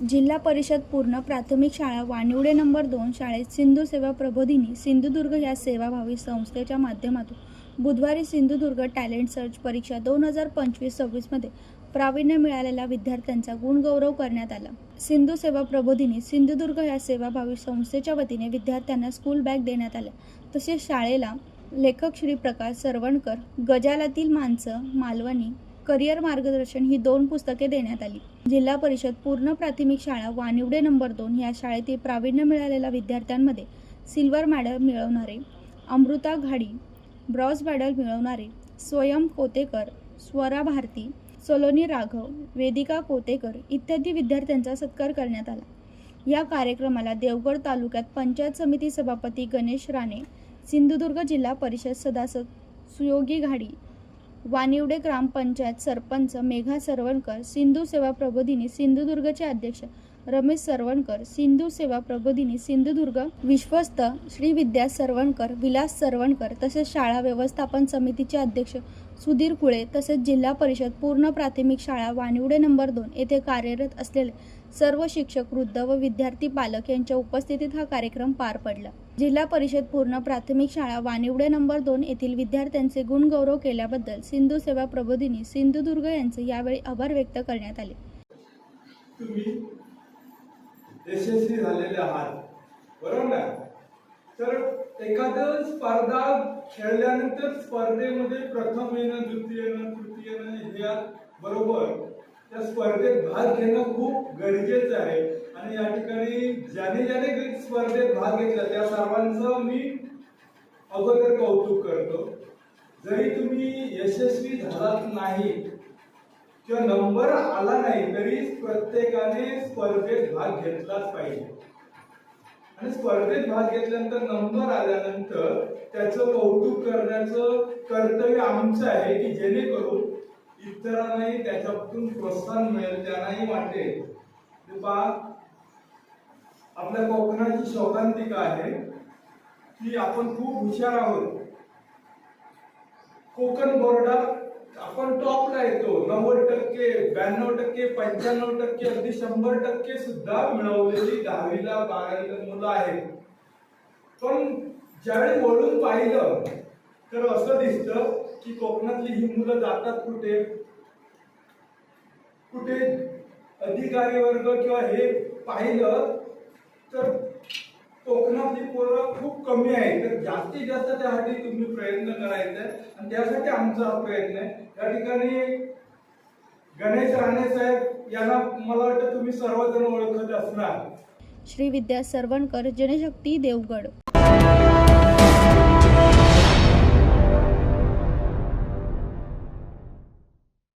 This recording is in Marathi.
जिल्हा परिषद पूर्ण प्राथमिक शाळा वानिवडे नंबर 2 शाळेत सिंधू सेवा प्रबोधिनी सिंधुदुर्ग या सेवाभावी संस्थेच्या माध्यमातून बुधवारी सिंधुदुर्ग टॅलेंट सर्च परीक्षा 2025-26 मध्ये प्रावीण्य मिळालेल्या विद्यार्थ्यांचा गुणगौरव करण्यात आला। सिंधू सेवा प्रबोधिनी सिंधुदुर्ग या सेवाभावी संस्थेच्या वतीने विद्यार्थ्यांना स्कूल बॅग देण्यात आल्या। तसेच शाळेला लेखक श्री प्रकाश सरवणकर, गजालातील माणसं मालवणी, करिअर मार्गदर्शन ही 2 पुस्तके देण्यात आली। जिल्हा परिषद पूर्ण प्राथमिक शाळा वानिवडे नंबर 2 या शाळेतील प्रावीण्य मिळालेल्या विद्यार्थ्यांमध्ये सिल्वर मेडल मिळवणारे अमृता घाडी, ब्रॉन्झ मेडल मिळवणारे स्वयं कोतेकर, स्वरा भारती, सलोनी राघव, वेदिका कोतेकर इत्यादी विद्यार्थ्यांचा सत्कार करण्यात आला। या कार्यक्रमाला देवगड तालुक्यात पंचायत समिती सभापती गणेश राणे, सिंधुदुर्ग जिल्हा परिषद सदस्य सुयोगी घाडी, वानिवडे ग्रामपंचायत सरपंच मेघा सरवणकर, सिंधू सेवा प्रबोधिनी सिंधुदुर्गचे अध्यक्ष रमेश सरवणकर, सिंधू सेवा प्रबोधिनी सिंधुदुर्ग विश्वस्त श्रीविद्या सरवणकर, विलास सरवणकर तसेच शाळा व्यवस्थापन समितीचे अध्यक्ष सुधीर कुळे तसेच जिल्हा परिषद पूर्ण प्राथमिक शाळा वानिवडे नंबर 2 येथे कार्यरत असलेले सर्व शिक्षक, वृद्ध व विद्यार्थी पालक यांच्या उपस्थितीत हा कार्यक्रम पार पडला। जिल्हा परिषद पूर्ण प्राथमिक शाळा वानिवडे नंबर 2 येथील विद्यार्थ्यांचे गुणगौरव केल्याबद्दल सिंधू सेवा प्रबोधिनी सिंधुदुर्ग यांचे यावेळी आभार व्यक्त करण्यात आले। तुम्ही यशस्वी झालेले आहात, बरोबर ना? तर एखादं स्पर्धा खेळल्यानंतर स्पर्धेमध्ये प्रथम येणं, द्वितीय येणं, तृतीय येणं हे बरोबर त्या स्पर्धेत भाग घेणं खूप गरजेचं आहे। आणि या ठिकाणी ज्याने स्पर्धेत भाग घेतला त्या सर्वांचं मी अगोदर कौतुक करतो। जरी तुम्ही यशस्वी झालात नाही किंवा नंबर आला नाही तरी प्रत्येकाने स्पर्धेत भाग घेतलाच पाहिजे। आणि स्पर्धेत भाग घेतल्यानंतर नंबर आल्यानंतर त्याचं कौतुक करण्याचं कर्तव्य आमचं आहे की जेणेकरून इतरांनाही त्याच्यातून प्रोत्साहन मिळेल, त्यांनाही वाटेल आपल्या कोकणाची शौकांतिका आहे की आपण खूप हुशार आहोत। कोकण बोर्डात आपण टॉपला येतो, 90%, 92%, 95%, अगदी 100% सुद्धा मिळवलेली 10वीला 12वीला मुलं आहेत। पण ज्यावेळी वळून पाहिलं तर असं दिसतं की कोकणातली ही मुलं जातात कुठे कुठे अधिकारी वर्ग किंवा हे पाहिलं तर कोकणातली पोरं खूप कमी आहे। तर जास्तीत जास्त त्यासाठी तुम्ही प्रयत्न करायचा आणि त्यासाठी आमचा हा प्रयत्न आहे। या ठिकाणी गणेश राणे साहेब यांना मला वाटतं तुम्ही सर्वजण ओळखत असणार। श्रीविद्या सरवणकर, जनशक्ती, देवगड।